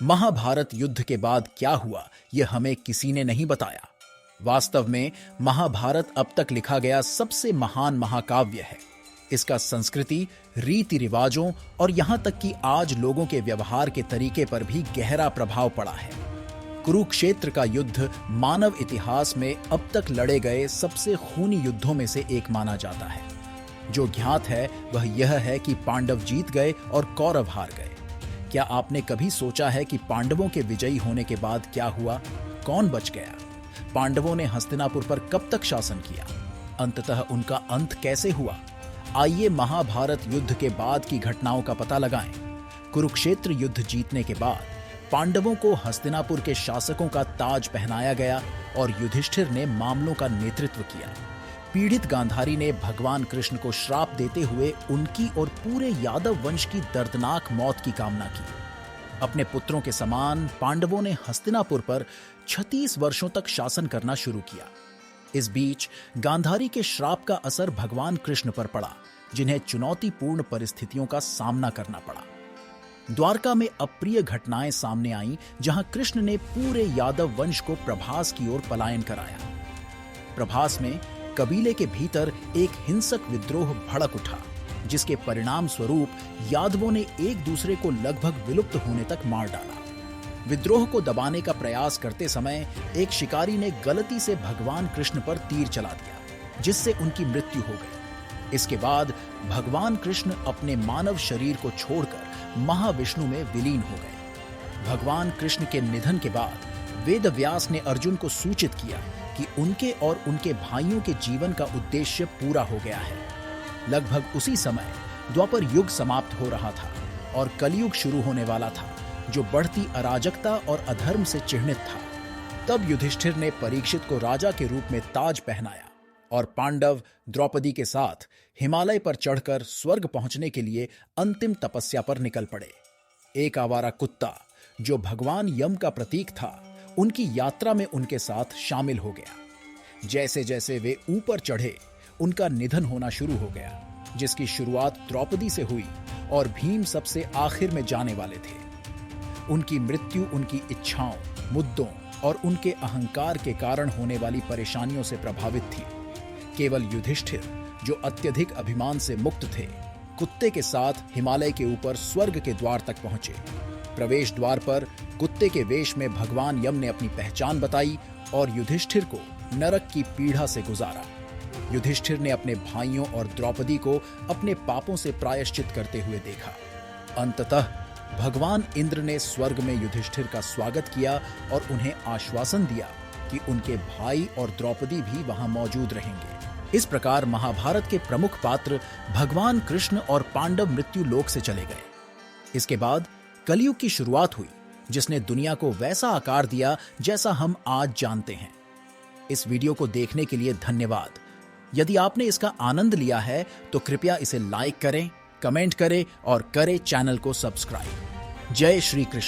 महाभारत युद्ध के बाद क्या हुआ यह हमें किसी ने नहीं बताया। वास्तव में महाभारत अब तक लिखा गया सबसे महान महाकाव्य है। इसका संस्कृति, रीति रिवाजों और यहां तक कि आज लोगों के व्यवहार के तरीके पर भी गहरा प्रभाव पड़ा है। कुरुक्षेत्र का युद्ध मानव इतिहास में अब तक लड़े गए सबसे खूनी युद्धों में से एक माना जाता है। जो ज्ञात है वह यह है कि पांडव जीत गए और कौरव हार गए। क्या आपने कभी सोचा है कि पांडवों के विजयी होने के बाद क्या हुआ? कौन बच गया? पांडवों ने हस्तिनापुर पर कब तक शासन किया? अंततः उनका अंत कैसे हुआ? आइए महाभारत युद्ध के बाद की घटनाओं का पता लगाएं। कुरुक्षेत्र युद्ध जीतने के बाद पांडवों को हस्तिनापुर के शासकों का ताज पहनाया गया और युधिष्ठिर ने मामलों का नेतृत्व किया। पीड़ित गांधारी ने भगवान कृष्ण को श्राप देते हुए उनकी और पूरे यादव वंश की दर्दनाक मौत की कामना की। अपने पुत्रों के समान पांडवों ने हस्तिनापुर पर 36 वर्षों तक शासन करना शुरू किया। इस बीच गांधारी के श्राप का असर भगवान कृष्ण पर पड़ा, जिन्हें चुनौतीपूर्ण परिस्थितियों का सामना करना पड़ा। द्वारका में अप्रिय घटनाएं सामने आईं, जहां कृष्ण ने पूरे यादव वंश को प्रभास की ओर पलायन कराया। प्रभास में कबीले के भीतर एक हिंसक विद्रोह भड़क उठा, जिसके परिणाम स्वरूप यादवों ने एक दूसरे को लगभग विलुप्त होने तक मार डाला। विद्रोह को दबाने का प्रयास करते समय एक शिकारी ने गलती से भगवान कृष्ण पर तीर चला दिया, जिससे उनकी मृत्यु हो गई। इसके बाद भगवान कृष्ण अपने मानव शरीर को छोड़कर महाविष्णु में विलीन हो गए। भगवान कृष्ण के निधन के बाद वेदव्यास ने अर्जुन को सूचित किया कि उनके और उनके भाइयों के जीवन का उद्देश्य पूरा हो गया है। लगभग उसी समय द्वापर युग समाप्त हो रहा था और कलयुग शुरू होने वाला था, जो बढ़ती अराजकता और अधर्म से चिह्नित था। तब युधिष्ठिर ने परीक्षित को राजा के रूप में ताज पहनाया और पांडव द्रौपदी के साथ हिमालय पर चढ़कर स्वर्ग पहुंचने के लिए अंतिम तपस्या पर निकल पड़े। एक आवारा कुत्ता, जो भगवान यम का प्रतीक था, उनकी यात्रा में उनके साथ शामिल हो गया। जैसे जैसे वे ऊपर चढ़े, उनका निधन होना शुरू हो गया, जिसकी शुरुआत द्रौपदी से हुई और भीम सबसे आखिर में जाने वाले थे। उनकी मृत्यु उनकी इच्छाओं, मुद्दों और उनके अहंकार के कारण होने वाली परेशानियों से प्रभावित थी। केवल युधिष्ठिर, जो अत्यधिक अभिमान से मुक्त थे, कुत्ते के साथ हिमालय के ऊपर स्वर्ग के द्वार तक पहुंचे। प्रवेश द्वार पर कुत्ते के वेश में भगवान यम ने अपनी पहचान बताई और युधिष्ठिर को नरक की पीड़ा से गुजारा। युधिष्ठिर ने अपने भाइयों और द्रौपदी को अपने पापों से प्रायश्चित करते हुए देखा। अंततः भगवान इंद्र ने स्वर्ग में युधिष्ठिर का स्वागत किया और उन्हें आश्वासन दिया कि उनके भाई और द्रौपदी भी वहां मौजूद रहेंगे। इस प्रकार महाभारत के प्रमुख पात्र भगवान कृष्ण और पांडव मृत्यु लोक से चले गए। इसके बाद कलयुग की शुरुआत हुई, जिसने दुनिया को वैसा आकार दिया जैसा हम आज जानते हैं। इस वीडियो को देखने के लिए धन्यवाद। यदि आपने इसका आनंद लिया है तो कृपया इसे लाइक करें, कमेंट करें और करें चैनल को सब्सक्राइब। जय श्री कृष्ण।